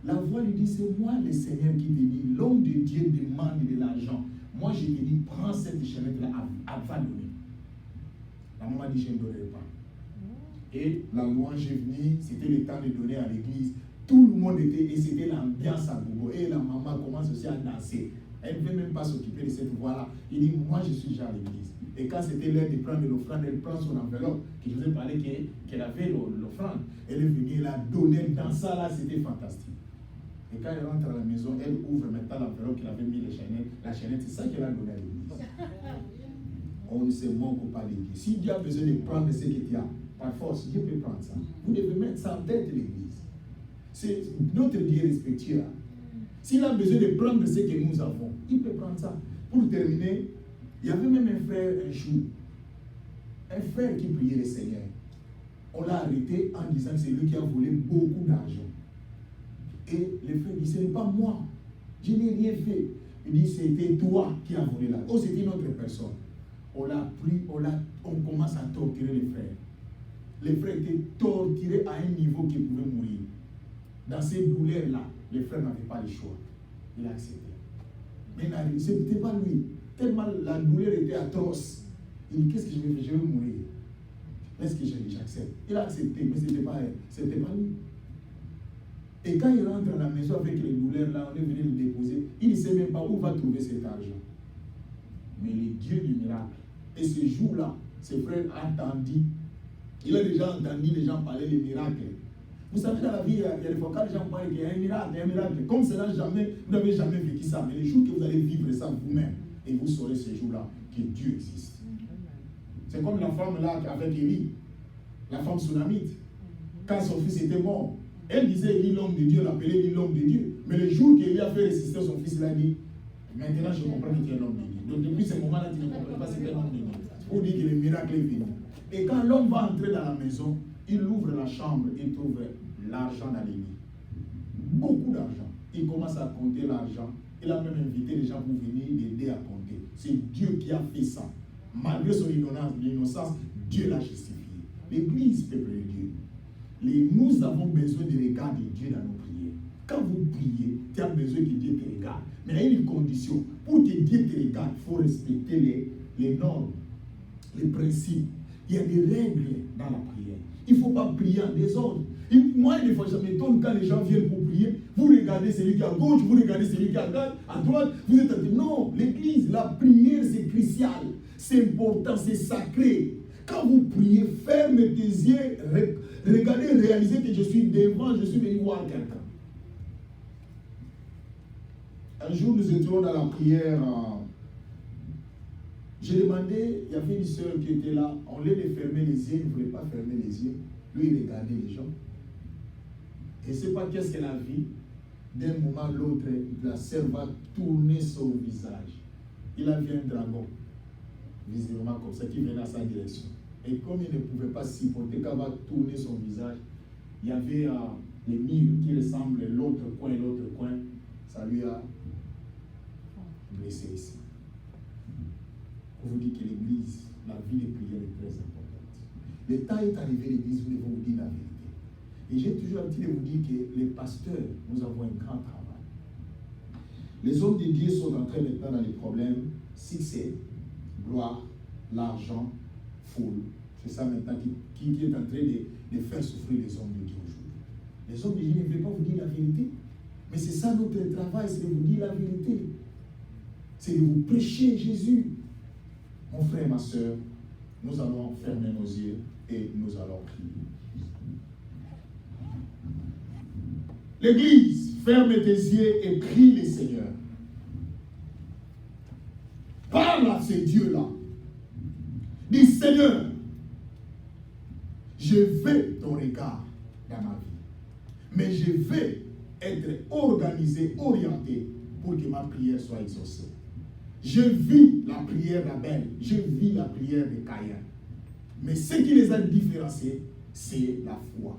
A: La voix lui dit, c'est moi le Seigneur qui te dit, l'homme de Dieu demande de l'argent. Moi je te dis, prends cette chaînette-là, va donner. La maman dit, je ne donnerai pas. Et la louange est venue, c'était le temps de donner à l'église. Tout le monde était, et c'était l'ambiance à Gogo. Et la maman commence aussi à danser. Elle ne veut même pas s'occuper de cette voix-là. Il dit, moi je suis déjà à l'église. Et quand c'était l'heure de prendre l'offrande, elle prend son enveloppe, que je vous ai parlé qu'elle avait l'offrande. Elle est venue, elle a donné, dans ça là, c'était fantastique. Et quand elle rentre à la maison, elle ouvre maintenant l'enveloppe qu'elle avait mis la chaînette, c'est ça qu'elle a donné à l'église. On ne se manque pas de Dieu. Si Dieu a besoin de prendre ce qu'il y a, par force, Dieu peut prendre ça. Vous devez mettre ça en tête de l'église. C'est notre Dieu respectueux. S'il a besoin de prendre ce que nous avons, il peut prendre ça. Pour terminer, il y avait même un frère un jour, un frère qui priait le Seigneur. On l'a arrêté en disant que c'est lui qui a volé beaucoup d'argent. Et le frère dit, ce n'est pas moi, je n'ai rien fait. Il dit, c'était toi qui as volé l'argent. Oh, c'était une autre personne. On l'a pris, on commence à torturer les frères. Les frères étaient torturés à un niveau qu'ils pouvaient mourir. Dans ces douleurs-là, les frères n'avaient pas le choix. Il a accepté. Mais ce n'était pas lui. Tellement la douleur était atroce. Il dit, qu'est-ce que je vais faire? Je vais mourir. Est-ce que j'accepte? Il a accepté, mais ce n'était pas lui. Et quand il rentre à la maison avec les douleurs là, on est venu le déposer, il ne sait même pas où va trouver cet argent. Mais le Dieu du miracle. Et ce jour-là, ses frères ont entendu. Il a déjà entendu les gens parler des miracles. Vous savez, dans la vie, il y a des fois quand les gens parlent qu'il y a un miracle. Comme cela, vous n'avez jamais vécu ça. Mais les jours que vous allez vivre ça vous-même, et vous saurez ce jour-là que Dieu existe. C'est comme la femme là avec Élie. la femme sunamite, quand son fils était mort, elle disait, il est l'homme de Dieu, l'appelait, il est l'homme de Dieu. Mais le jour qu'Élie a fait résister son fils, il a dit, maintenant je comprends que tu es un homme de Dieu. Donc depuis ce moment-là, tu ne comprends pas que tu es un homme de Dieu. Pour dire que le miracle est venu. Et quand l'homme va entrer dans la maison, il ouvre la chambre et trouve l'argent dans les lits. Beaucoup d'argent. Il commence à compter l'argent. Il a même invité les gens pour venir l'aider à compter. C'est Dieu qui a fait ça. Malgré son innocence, Dieu l'a justifié. L'église, peuple de Dieu, nous avons besoin du regard de Dieu dans nos prières. Quand vous priez, tu as besoin que Dieu te regarde. Mais il y a une condition. Pour que Dieu te regarde, il faut respecter les normes, les principes. Il y a des règles dans la prière. Il ne faut pas prier en désordre. Moi, des fois, ça m'étonne quand les gens viennent pour prier. Vous regardez celui qui est à gauche, vous regardez celui qui est à droite. Vous êtes à dire, non, l'église, la prière, c'est crucial. C'est important, c'est sacré. Quand vous priez, ferme tes yeux, regardez, réalisez que je suis devant, je suis venu voir quelqu'un. Un jour, nous étions dans la prière. J'ai demandé, il y avait une soeur qui était là, on lieu de fermer les yeux, il ne voulait pas fermer les yeux. Lui, il regardait les gens. Et je ne sais pas qu'est-ce qu'elle a vu. D'un moment à l'autre, la sœur va tourner son visage. Il a vu un dragon, visiblement comme ça, qui venait à sa direction. Et comme il ne pouvait pas supporter qu'elle va tourner son visage, il y avait les murs qui ressemblent l'autre coin. Ça lui a blessé ici. Pour vous dire que l'église, la vie de prière est très importante. Le temps est arrivé, l'église, nous devons vous dire la vérité. Et j'ai toujours envie de vous dire que les pasteurs, nous avons un grand travail. Les hommes de Dieu sont entrés maintenant dans les problèmes succès, gloire, l'argent, foule. C'est ça maintenant qui est en train de faire souffrir les hommes de Dieu aujourd'hui. Les hommes de Dieu ne veulent pas vous dire la vérité. Mais c'est ça notre travail, c'est de vous dire la vérité. C'est de vous prêcher Jésus. Mon frère et ma soeur, nous allons fermer nos yeux et nous allons prier. L'église, ferme tes yeux et prie le Seigneur. Parle à ce Dieu-là. Dis, Seigneur, je veux ton regard dans ma vie. Mais je veux être organisé, orienté pour que ma prière soit exaucée. Je vis la prière d'Abel, je vis la prière de Caïn. Mais ce qui les a différenciés, c'est la foi.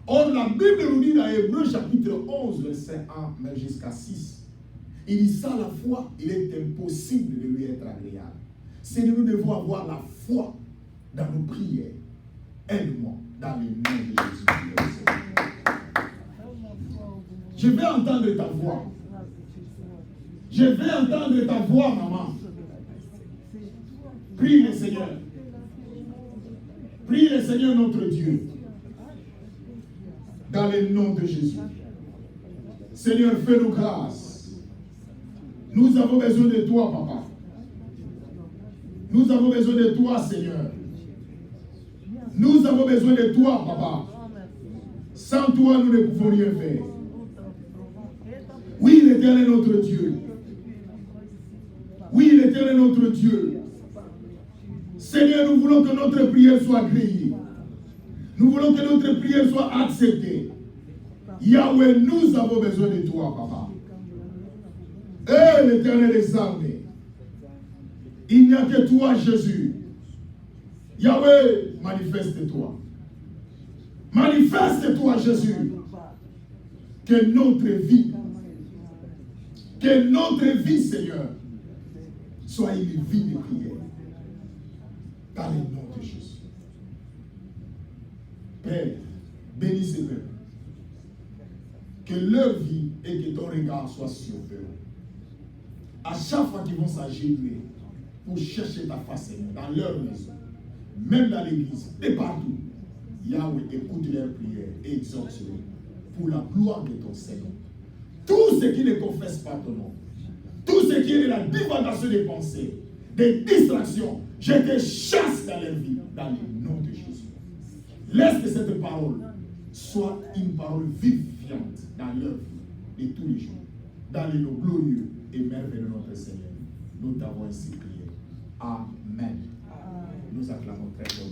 A: Or, la Bible nous dit dans Hébreux chapitre 11, verset 1, même jusqu'à 6, il dit ça, la foi, il est impossible de lui être agréable. C'est que nous devons avoir la foi dans nos prières. Aide-moi dans le nom de Jésus. Je vais entendre ta voix. Je vais entendre ta voix, maman. Prie le Seigneur. Prie le Seigneur notre Dieu. Dans le nom de Jésus. Seigneur, fais-nous grâce. Nous avons besoin de toi, papa. Nous avons besoin de toi, Seigneur. Nous avons besoin de toi, papa. Sans toi, nous ne pouvons rien faire. Oui, l'Éternel est notre Dieu. Oui, l'Éternel est notre Dieu. Seigneur, nous voulons que notre prière soit grillée. Nous voulons que notre prière soit acceptée. Yahweh, nous avons besoin de toi, papa. L'Éternel des armées. Il n'y a que toi, Jésus. Yahweh, manifeste-toi. Manifeste-toi, Jésus. Que notre vie, Seigneur, soit une vie de prière. Dans le nom de Jésus. Père, bénis ces peuples. Que leur vie et que ton regard soit sur eux. À chaque fois qu'ils vont s'agenouiller pour chercher ta face, Seigneur, dans leur maison, même dans l'église, et partout, Yahweh, écoute leurs prières et exauce-les pour la gloire de ton Seigneur. Tous ceux qui ne confessent pas ton nom, tous ceux qui est de la divagation des pensées, des distractions, je te chasse dans leur vie, dans le nom de Jésus. Laisse que cette parole soit une parole vivifiante dans leur vie de tous les jours, dans les noms glorieux et merveilleux de notre Seigneur. Nous t'avons ainsi prié. Amen. Nous acclamons très fort.